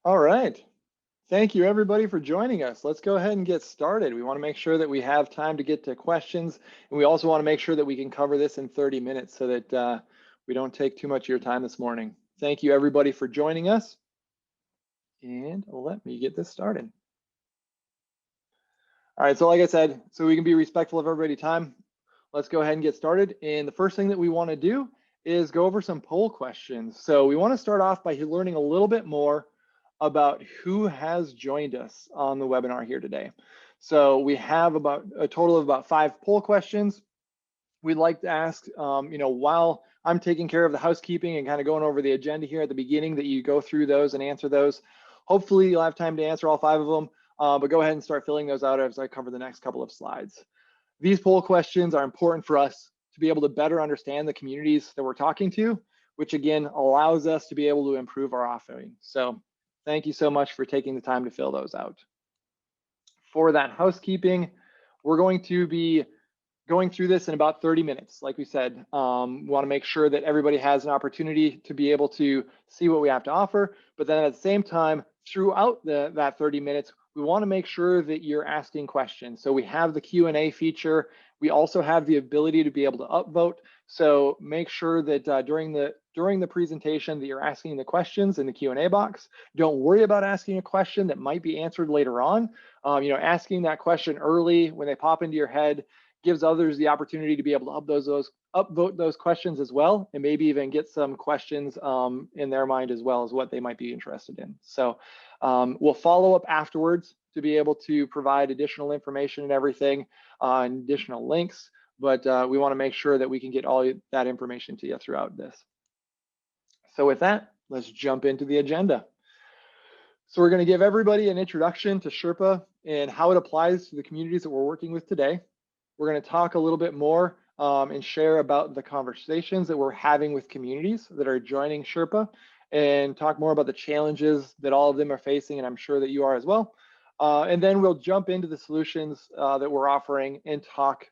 All right. Thank you everybody for joining us. Let's go ahead and get started. We want to make sure that we have time to get to questions, and we also want to make sure that we can cover this in 30 minutes so that we don't take too much of your time this morning. Thank you everybody for joining us, and let me get this started. All right, so like I said, so we can be respectful of everybody's time, let's go ahead and get started. And the first thing that we want to do is go over some poll questions. So we want to start off by learning a little bit more about who has joined us on the webinar here today. So we have about a total of about 5 poll questions. We'd like to ask, while I'm taking care of the housekeeping and kind of going over the agenda here at the beginning, that you go through those and answer those. Hopefully you'll have time to answer all 5 of them, but go ahead and start filling those out as I cover the next couple of slides. These poll questions are important for us to be able to better understand the communities that we're talking to, which again allows us to be able to improve our offering. So thank you so much for taking the time to fill those out. For that housekeeping, we're going to be going through this in about 30 minutes. Like we said, we want to make sure that everybody has an opportunity to be able to see what we have to offer, but then at the same time, throughout that 30 minutes, we want to make sure that you're asking questions. So we have the Q&A feature. We also have the ability to be able to upvote. So make sure that during the presentation that you're asking the questions in the Q&A box. Don't worry about asking a question that might be answered later on. Asking that question early when they pop into your head gives others the opportunity to be able to upvote those questions as well, and maybe even get some questions in their mind as well as what they might be interested in. So we'll follow up afterwards to be able to provide additional information and everything, and additional links, but we want to make sure that we can get all that information to you throughout this. So with that, let's jump into the agenda. So we're going to give everybody an introduction to Shrpa and how it applies to the communities that we're working with today. We're going to talk a little bit more and share about the conversations that we're having with communities that are joining Shrpa, and talk more about the challenges that all of them are facing, and I'm sure that you are as well. And then we'll jump into the solutions that we're offering and talk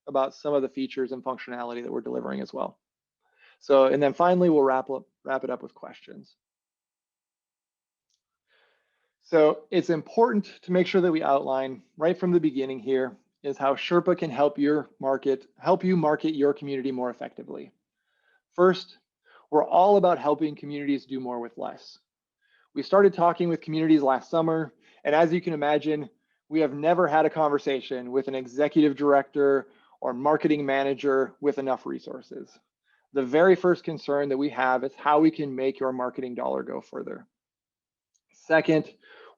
about some of the features and functionality that we're delivering as well. So, and then finally, we'll wrap it up with questions. So it's important to make sure that we outline right from the beginning here is how Shrpa can help you market your community more effectively. First, we're all about helping communities do more with less. We started talking with communities last summer, and as you can imagine, we have never had a conversation with an executive director or marketing manager with enough resources. The very first concern that we have is how we can make your marketing dollar go further. Second,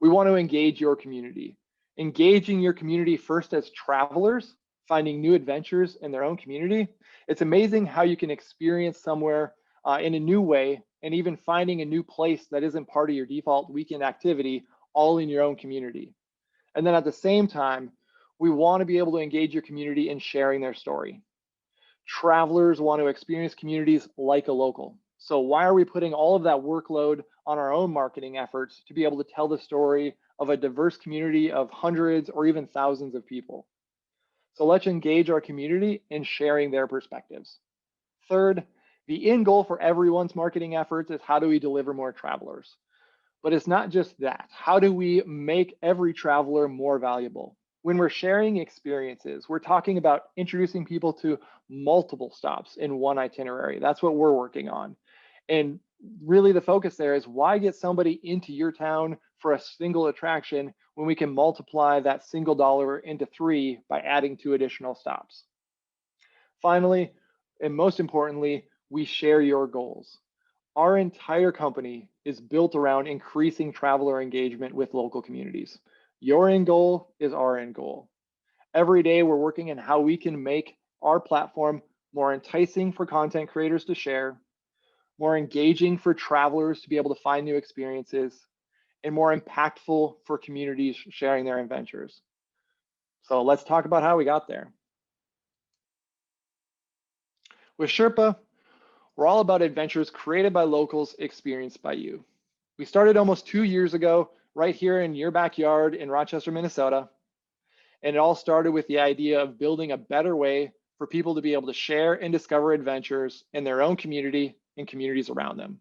we want to engage your community. Engaging your community first as travelers, finding new adventures in their own community. It's amazing how you can experience somewhere in a new way, and even finding a new place that isn't part of your default weekend activity, all in your own community. And then at the same time, we want to be able to engage your community in sharing their story. Travelers want to experience communities like a local. So why are we putting all of that workload on our own marketing efforts to be able to tell the story of a diverse community of hundreds or even thousands of people? So let's engage our community in sharing their perspectives. Third, the end goal for everyone's marketing efforts is how do we deliver more travelers? But it's not just that. How do we make every traveler more valuable? When we're sharing experiences, we're talking about introducing people to multiple stops in one itinerary. That's what we're working on. And really the focus there is why get somebody into your town for a single attraction when we can multiply that single dollar into 3 by adding 2 additional stops. Finally, and most importantly, we share your goals. Our entire company is built around increasing traveler engagement with local communities. Your end goal is our end goal. Every day we're working on how we can make our platform more enticing for content creators to share, more engaging for travelers to be able to find new experiences, and more impactful for communities sharing their adventures. So let's talk about how we got there. With Shrpa, we're all about adventures created by locals, experienced by you. We started almost 2 years ago, right here in your backyard in Rochester, Minnesota. And it all started with the idea of building a better way for people to be able to share and discover adventures in their own community and communities around them.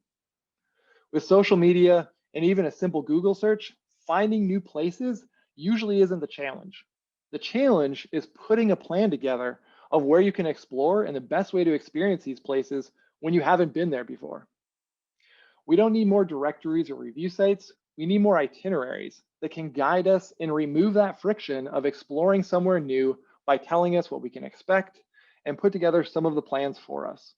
With social media And even a simple Google search, finding new places usually isn't the challenge. The challenge is putting a plan together of where you can explore and the best way to experience these places when you haven't been there before. We don't need more directories or review sites. We need more itineraries that can guide us and remove that friction of exploring somewhere new by telling us what we can expect and put together some of the plans for us.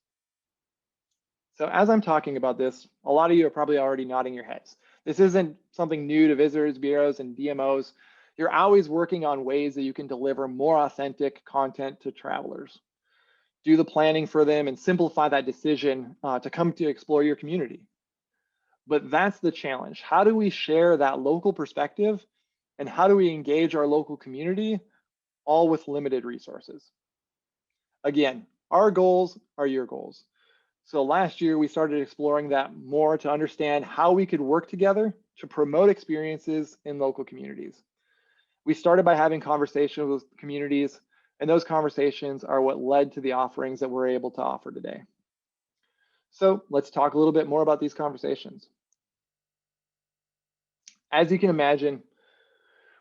So as I'm talking about this, a lot of you are probably already nodding your heads. This isn't something new to visitors bureaus and DMOs. You're always working on ways that you can deliver more authentic content to travelers. Do the planning for them and simplify that decision to come to explore your community. But that's the challenge. How do we share that local perspective and how do we engage our local community all with limited resources? Again, our goals are your goals. So last year we started exploring that more to understand how we could work together to promote experiences in local communities. We started by having conversations with communities, and those conversations are what led to the offerings that we're able to offer today. So let's talk a little bit more about these conversations. As you can imagine,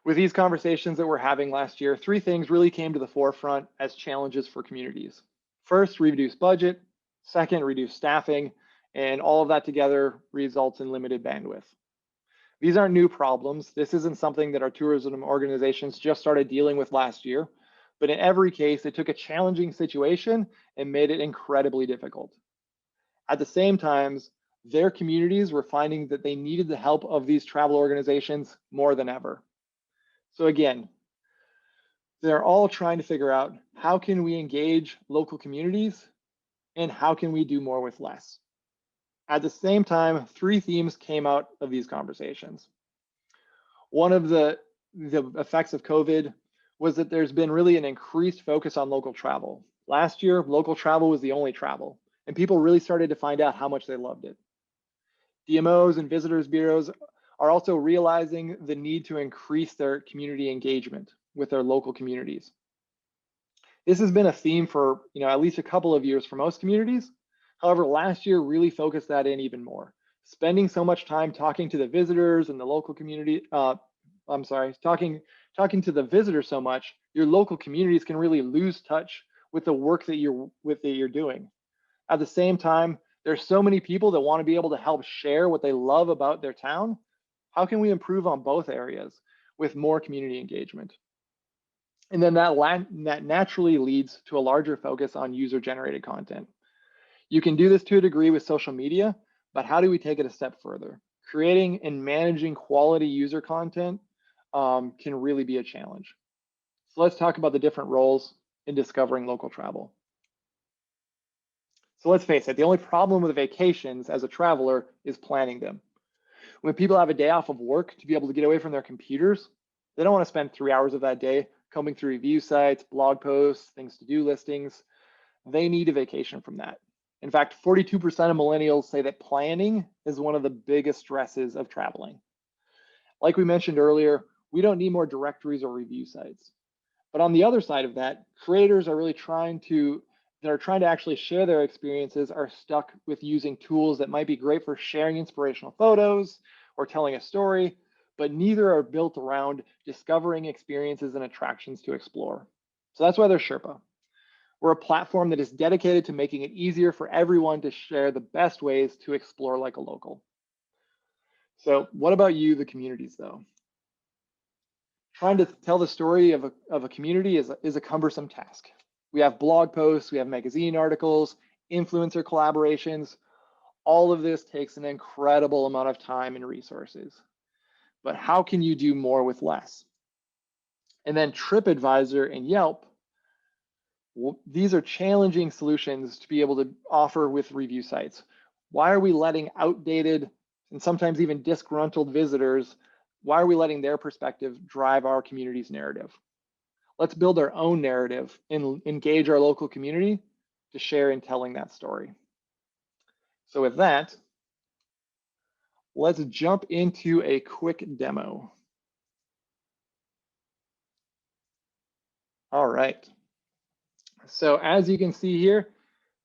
with these conversations that we're having last year, three things really came to the forefront as challenges for communities. First, reduce budget. Second, reduce staffing. And all of that together results in limited bandwidth. These aren't new problems. This isn't something that our tourism organizations just started dealing with last year. But in every case, it took a challenging situation and made it incredibly difficult. At the same time, their communities were finding that they needed the help of these travel organizations more than ever. So again, they're all trying to figure out how can we engage local communities and how can we do more with less. At the same time, three themes came out of these conversations. One of the effects of COVID was that there's been really an increased focus on local travel. Last year, local travel was the only travel, and people really started to find out how much they loved it. DMOs and visitors bureaus are also realizing the need to increase their community engagement with their local communities. This has been a theme for at least a couple of years for most communities. However, last year really focused that in even more. Spending so much time talking to the visitors and the local community, talking to the visitors so much, your local communities can really lose touch with the work that you're doing. At the same time, there's so many people that want to be able to help share what they love about their town. How can we improve on both areas with more community engagement? And then that naturally leads to a larger focus on user-generated content. You can do this to a degree with social media, but how do we take it a step further? Creating and managing quality user content can really be a challenge. So let's talk about the different roles in discovering local travel. So let's face it, the only problem with vacations as a traveler is planning them. When people have a day off of work to be able to get away from their computers, they don't want to spend 3 hours of that day combing through review sites, blog posts, things to do listings. They need a vacation from that. In fact, 42% of millennials say that planning is one of the biggest stresses of traveling. Like we mentioned earlier, we don't need more directories or review sites. But on the other side of that, creators are really trying to actually share their experiences are stuck with using tools that might be great for sharing inspirational photos or telling a story, but neither are built around discovering experiences and attractions to explore. So that's why there's Shrpa. We're a platform that is dedicated to making it easier for everyone to share the best ways to explore like a local. So what about you, the communities, though? Trying to tell the story of a community is a cumbersome task. We have blog posts, we have magazine articles, influencer collaborations. All of this takes an incredible amount of time and resources. But how can you do more with less? And then TripAdvisor and Yelp, these are challenging solutions to be able to offer with review sites. Why are we letting outdated and sometimes even disgruntled visitors, why are we letting their perspective drive our community's narrative? Let's build our own narrative and engage our local community to share in telling that story. So with that, let's jump into a quick demo. All right. So as you can see here,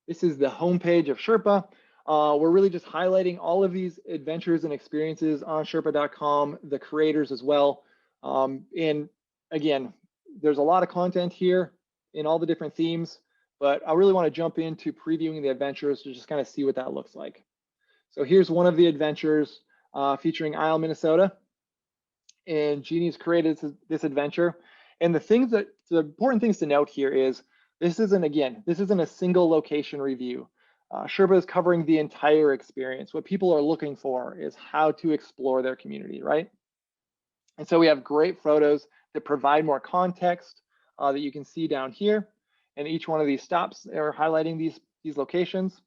this is the homepage of Shrpa. We're really just highlighting all of these adventures and experiences on Shrpa.com, the creators as well. And again, there's a lot of content here in all the different themes, but I really want to jump into previewing the adventures to just kind of see what that looks like. So here's one of the adventures featuring Isle, Minnesota. And Jeannie's created this adventure. And the important things to note here is this isn't a single location review. Shrpa is covering the entire experience. What people are looking for is how to explore their community, right? And so we have great photos that provide more context that you can see down here. And each one of these stops are highlighting these locations.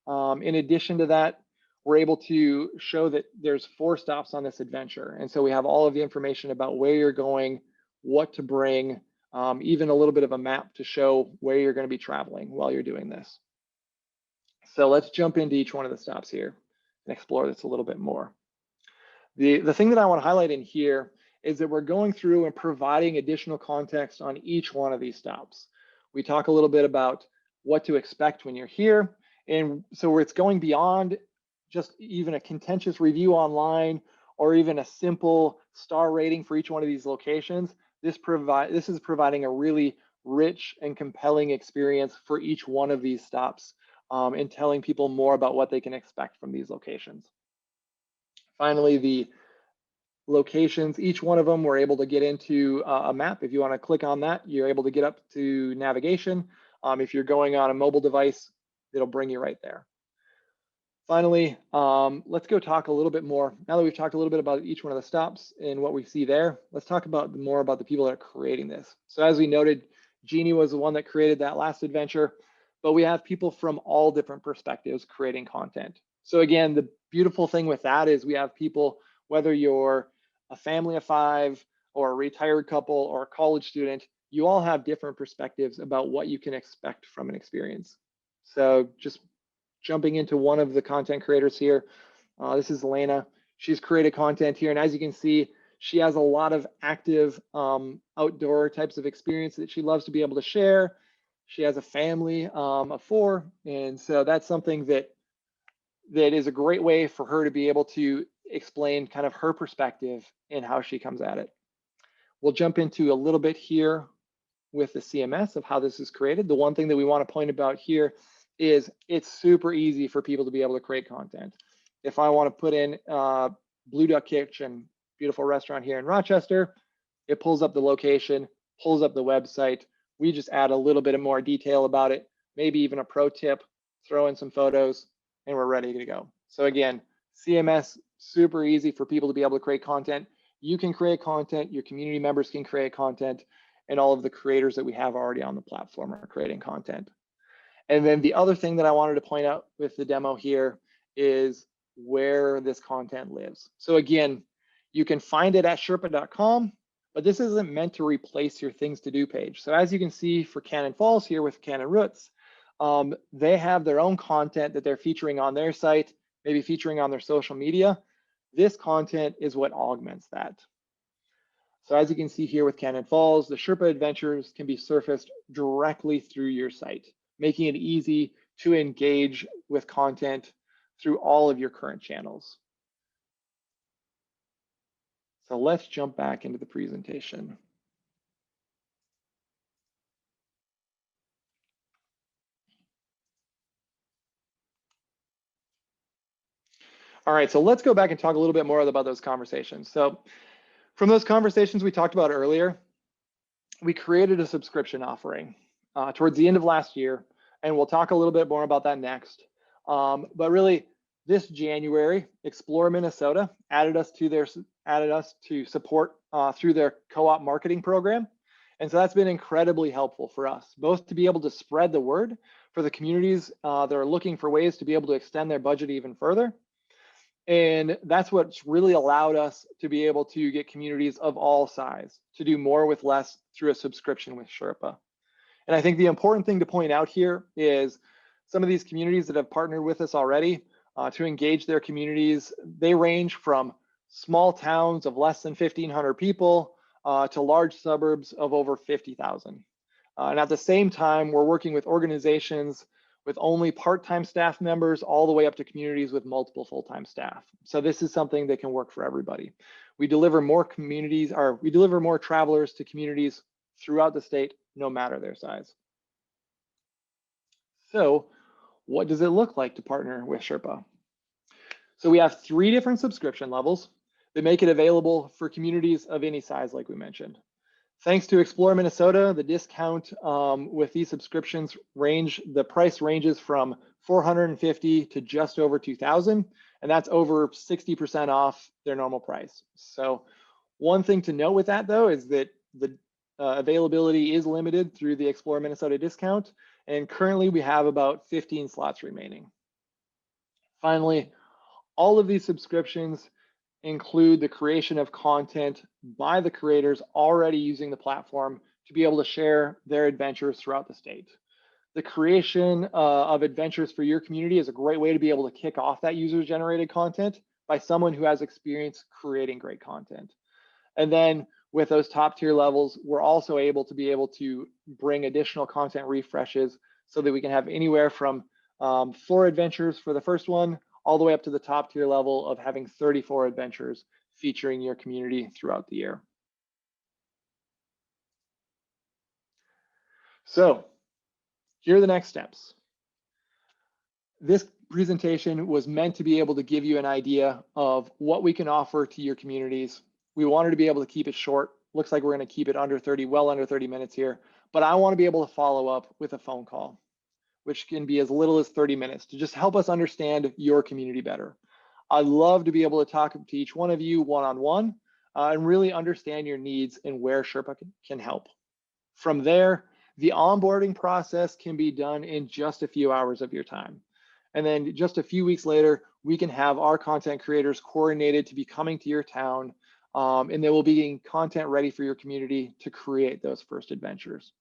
In addition to that, we're able to show that there's 4 stops on this adventure. And so we have all of the information about where you're going, what to bring, even a little bit of a map to show where you're going to be traveling while you're doing this. So let's jump into each one of the stops here and explore this a little bit more. The thing that I want to highlight in here is that we're going through and providing additional context on each one of these stops. We talk a little bit about what to expect when you're here. And so it's going beyond just even a contentious review online or even a simple star rating for each one of these locations. This is providing a really rich and compelling experience for each one of these stops and telling people more about what they can expect from these locations. Finally, the locations, each one of them, we're able to get into a map. If you want to click on that, you're able to get up to navigation. If you're going on a mobile device, it'll bring you right there. Finally, let's go talk a little bit more. Now that we've talked a little bit about each one of the stops and what we see there, let's talk more about the people that are creating this. So as we noted, Jeannie was the one that created that last adventure, but we have people from all different perspectives creating content. So again, the beautiful thing with that is we have people, whether you're a family of 5 or a retired couple or a college student, you all have different perspectives about what you can expect from an experience. So just jumping into one of the content creators here, this is Elena. She's created content here, and as you can see, she has a lot of active outdoor types of experience that she loves to be able to share. She has a family of 4, and so that's something that is a great way for her to be able to explain kind of her perspective and how she comes at it. We'll jump into a little bit here with the CMS of how this is created. The one thing that we want to point about here is it's super easy for people to be able to create content. If I want to put in Blue Duck Kitchen, beautiful restaurant here in Rochester, it pulls up the location, pulls up the website. We just add a little bit of more detail about it, maybe even a pro tip, throw in some photos, and we're ready to go. So again, CMS, super easy for people to be able to create content. You can create content, your community members can create content, and all of the creators that we have already on the platform are creating content. And then the other thing that I wanted to point out with the demo here is where this content lives. So again, you can find it at Shrpa.com, but this isn't meant to replace your things to do page. So as you can see for Cannon Falls here with Cannon Roots, they have their own content that they're featuring on their site, maybe featuring on their social media. This content is what augments that. So as you can see here with Cannon Falls, the Shrpa adventures can be surfaced directly through your site, making it easy to engage with content through all of your current channels. So let's jump back into the presentation. All right, so let's go back and talk a little bit more about those conversations. So from those conversations we talked about earlier, we created a subscription offering towards the end of last year, and we'll talk a little bit more about that next. But really, this January, Explore Minnesota added us to support through their co-op marketing program. And so that's been incredibly helpful for us, both to be able to spread the word for the communities that are looking for ways to be able to extend their budget even further. And that's what's really allowed us to be able to get communities of all size to do more with less through a subscription with Shrpa. And I think the important thing to point out here is some of these communities that have partnered with us already to engage their communities, they range from small towns of less than 1,500 people to large suburbs of over 50,000. And at the same time, we're working with organizations with only part-time staff members all the way up to communities with multiple full-time staff. So this is something that can work for everybody. We deliver more travelers to communities throughout the state, no matter their size. So what does it look like to partner with Shrpa? So we have 3 different subscription levels that make it available for communities of any size, like we mentioned. Thanks to Explore Minnesota, the discount with these subscriptions the price ranges from $450 to just over $2,000, and that's over 60% off their normal price. So one thing to note with that, though, is that the availability is limited through the Explore Minnesota discount, and currently we have about 15 slots remaining. Finally, all of these subscriptions include the creation of content by the creators already using the platform to be able to share their adventures throughout the state. The creation of adventures for your community is a great way to be able to kick off that user-generated content by someone who has experience creating great content. And then with those top tier levels, we're also able to bring additional content refreshes so that we can have anywhere from 4 adventures for the first one, all the way up to the top tier level of having 34 adventures featuring your community throughout the year. So here are the next steps. This presentation was meant to be able to give you an idea of what we can offer to your communities. We wanted to be able to keep it short. Looks like we're going to keep it well under 30 minutes here, but I want to be able to follow up with a phone call, which can be as little as 30 minutes to just help us understand your community better. I'd love to be able to talk to each one of you one-on-one and really understand your needs and where Shrpa can help. From there, the onboarding process can be done in just a few hours of your time. And then just a few weeks later, we can have our content creators coordinated to be coming to your town, and they will be getting content ready for your community to create those first adventures.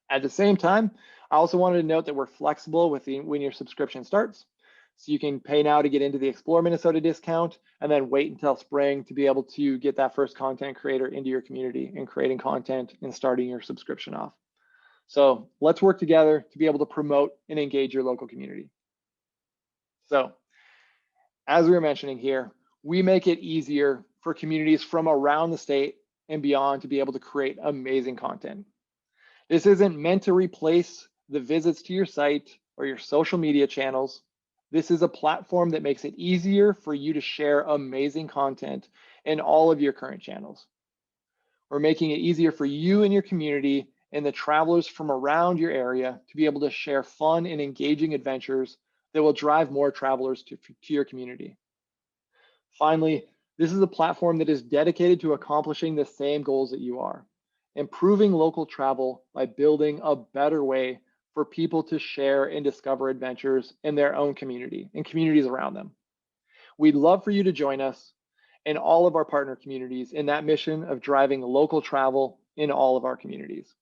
At the same time, I also wanted to note that we're flexible with when your subscription starts. So you can pay now to get into the Explore Minnesota discount and then wait until spring to be able to get that first content creator into your community and creating content and starting your subscription off. So let's work together to be able to promote and engage your local community. So as we were mentioning here, we make it easier for communities from around the state and beyond to be able to create amazing content. This isn't meant to replace the visits to your site or your social media channels. This is a platform that makes it easier for you to share amazing content in all of your current channels. We're making it easier for you and your community and the travelers from around your area to be able to share fun and engaging adventures that will drive more travelers to your community. Finally, this is a platform that is dedicated to accomplishing the same goals that you are. Improving local travel by building a better way for people to share and discover adventures in their own community and communities around them. We'd love for you to join us and all of our partner communities in that mission of driving local travel in all of our communities.